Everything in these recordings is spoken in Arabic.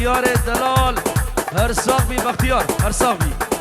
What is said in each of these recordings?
بختیار دلال هر ساق بی بختیار هر ساق بی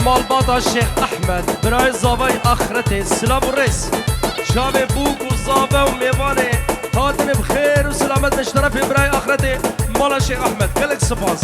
مالباتا شيخ أحمد براي زاوي آخرتي سلام الرئيس شاب بوك وزابة وميواني هاتن بخير وسلامت نشترف براي آخرتي مالا شيخ أحمد كلك سباس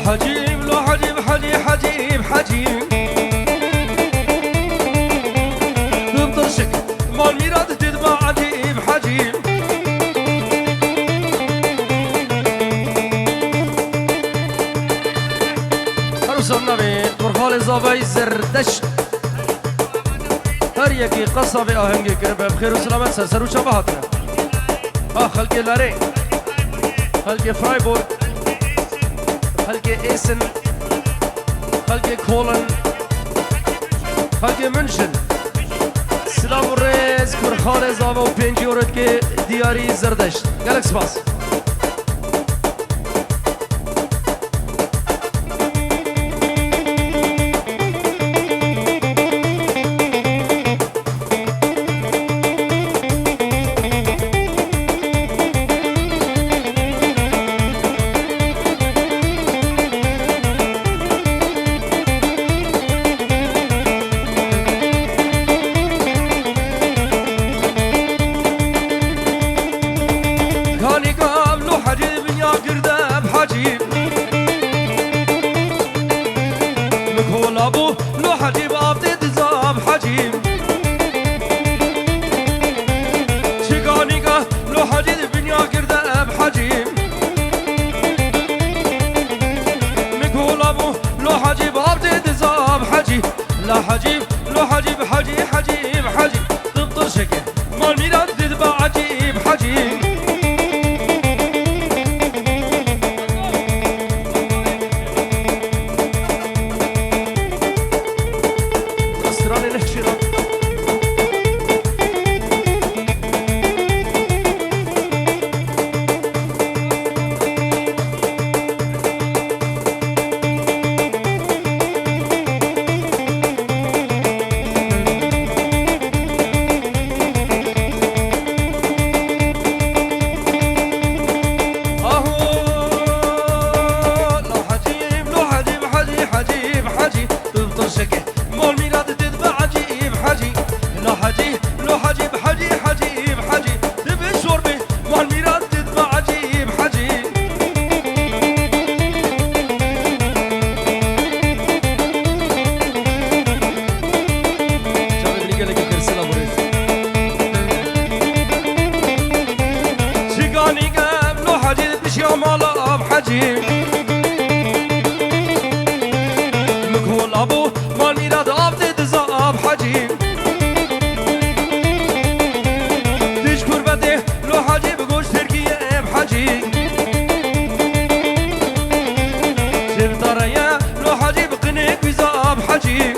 حجيب لو حجيب حجيب حجيب بطرشك مال ميراد تتبع عجيب حجيب عروس النبي برخال زاوي زردشت هر یکی قصب آهنگی کرده بخیر و سلامت سرسر و شبه هاتنه خلق لاره خلق فرایبورگ خلق ایسن خلق کولن خلق منشن سلام و ریز کرخال زاوه و پینجی ورد که دیاری زردشت گلک سپاس حجيب مكهول ابو لو حجيب ابدي دزاب حجيب شيغانيغا لو حجيب بنيا كرده اب حجيب مكهول ابو لو حجيب ابدي دزاب حجيب لا حجيب لو حجيب حجي حجيب حجيب تبطل شكل مال ميلاد تتبع عجيب حجيب مكهول ابو مال ميلاد ابدي دزاب حجيب تشكر بده لو حجيب قوش تركيا بحجيب شرطريا لو حجيب قنيك بزاب حجيب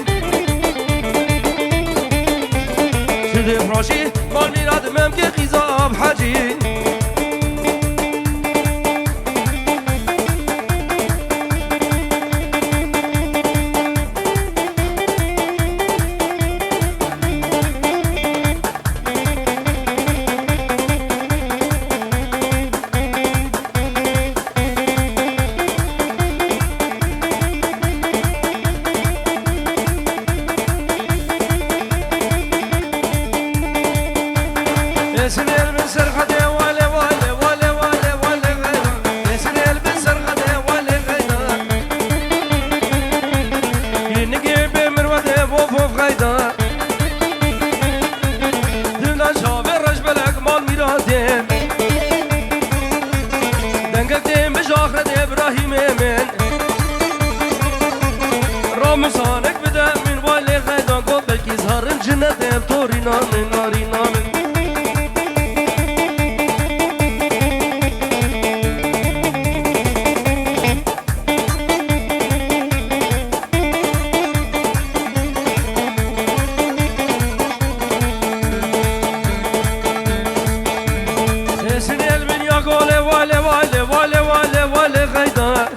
شدي فراشي مال ميلاد ممكن خزاب حجيب رمضانك بدا من والي غيدا قبل كي زهر الجنة بطوري نامن ناري نامن سني البن يا قولي والي والي والي والي والي غيدا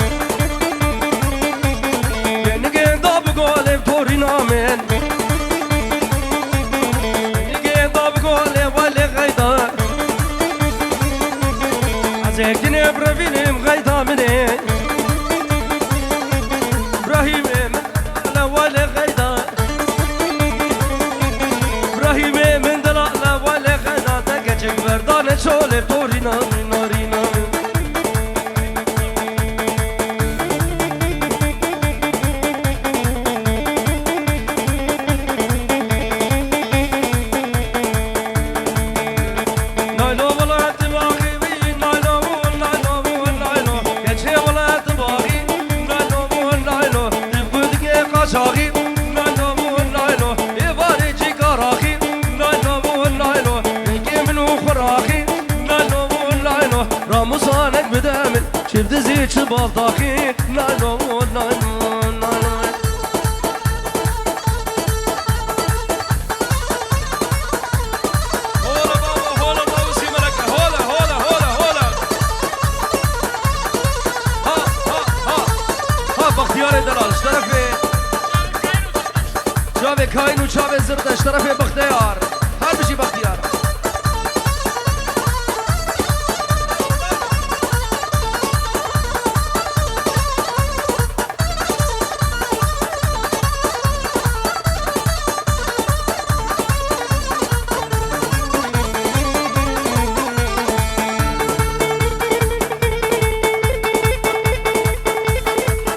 زيكني برفيني مغيطة مني إبراهيمي من الأول غيطة إبراهيمي من الأول غيطة تكتشك بردان شولي بطوري نامي ناري نامي شاغي نانو نايلو يباري جي كراخي نانو نايلو يجي منو خراخي نانو نايلو رمضانك بدامن شفت زيد شبال طاخي نانو نايلو نايلو هولا بابا هولا بابا سي ملكة هولا هولا هولا هولا ها بختيار دلال اشترفي شاوه کاین و شاوه زردش طرف بختیار هر بشی بختیار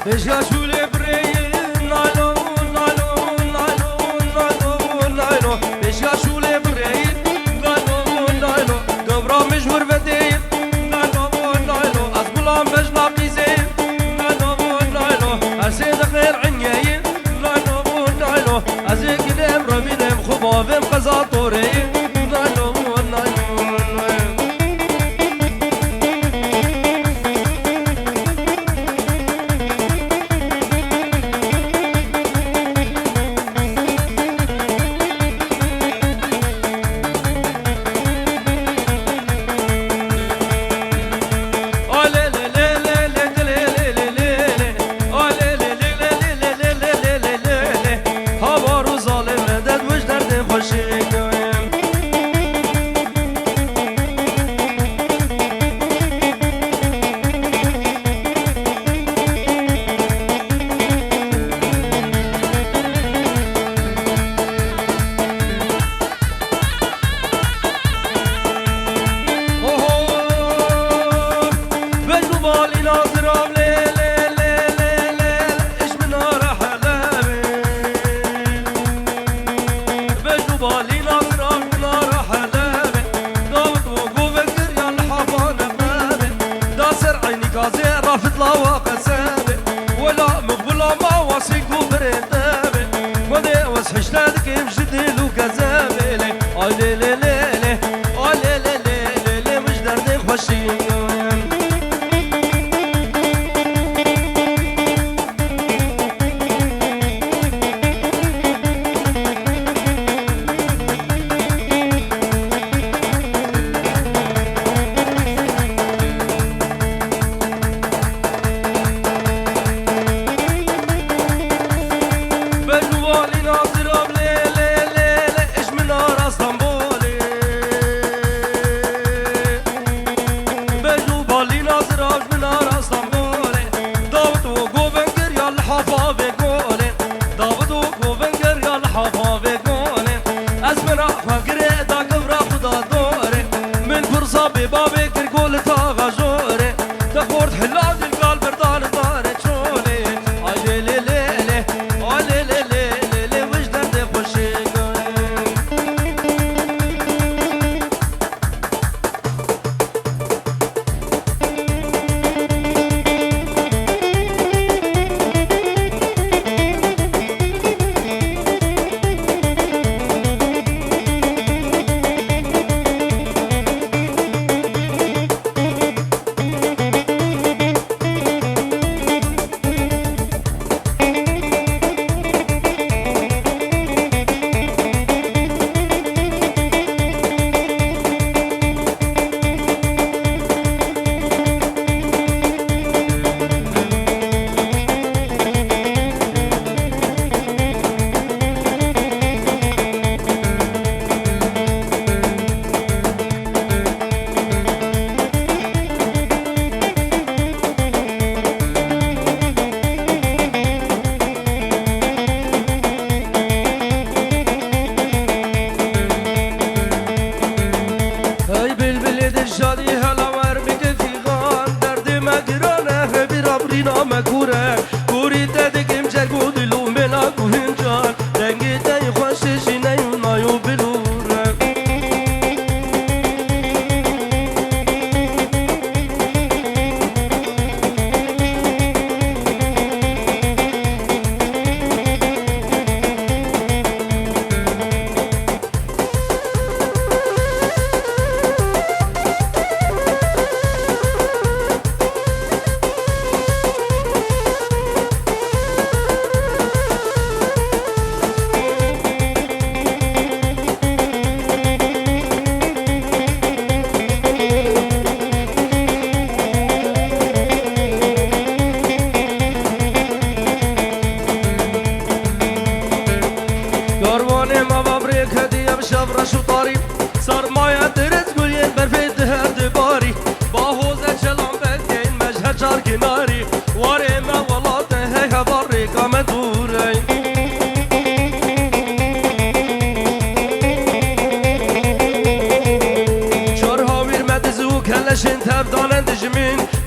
بيجا شولي بري نايلو نايلو نايلو نايلو نايلو بيجا شولي بري نايلو نايلو قبرا مجبور بدي نايلو نايلو أزبلان بجلا بيزي نايلو نايلو أسيد غير عنيي نايلو نايلو أزيك دم ربي دم خبابم قزاطوري نايلو نايلو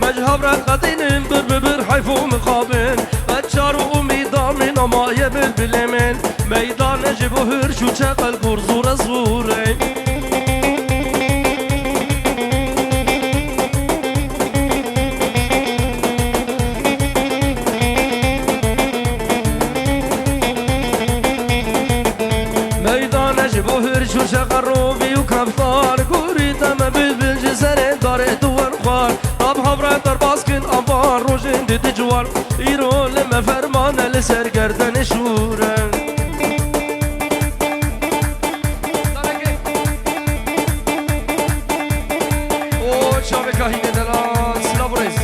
مجهب را قدين بر طيف ومقابل بچار و امیدا من امایه بلبل من میدان جب و هرش و چقل گر زور زوره میدان جب و هرش و چقل روبی و کفتار گوری دم بلبل جسر داره دوار خوار رب هبره در باسکن آبار روشن دیت جوار ایرو لما فرمان لسر گردن شوره او شاب کهینه دلال سلام ریز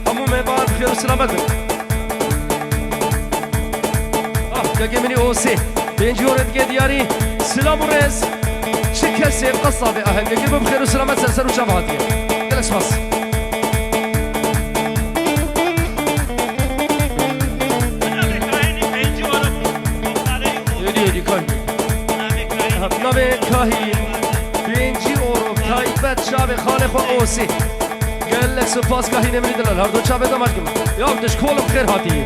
همو میبان بخیر و سلامت گگه منی اوسی بینجورت گه دیاری سلام ریز شکل سیم قصابه اهنگه گه بخیر و سلامت سرسر و شب هاتیه دلش باس نبی کاهی بینجی اورو تایبت شاب خاله خو اوسی گلک سپاس کاهی نمیدی دلال هر دو چابه دامش گم یا بدش کولم خیر هاتی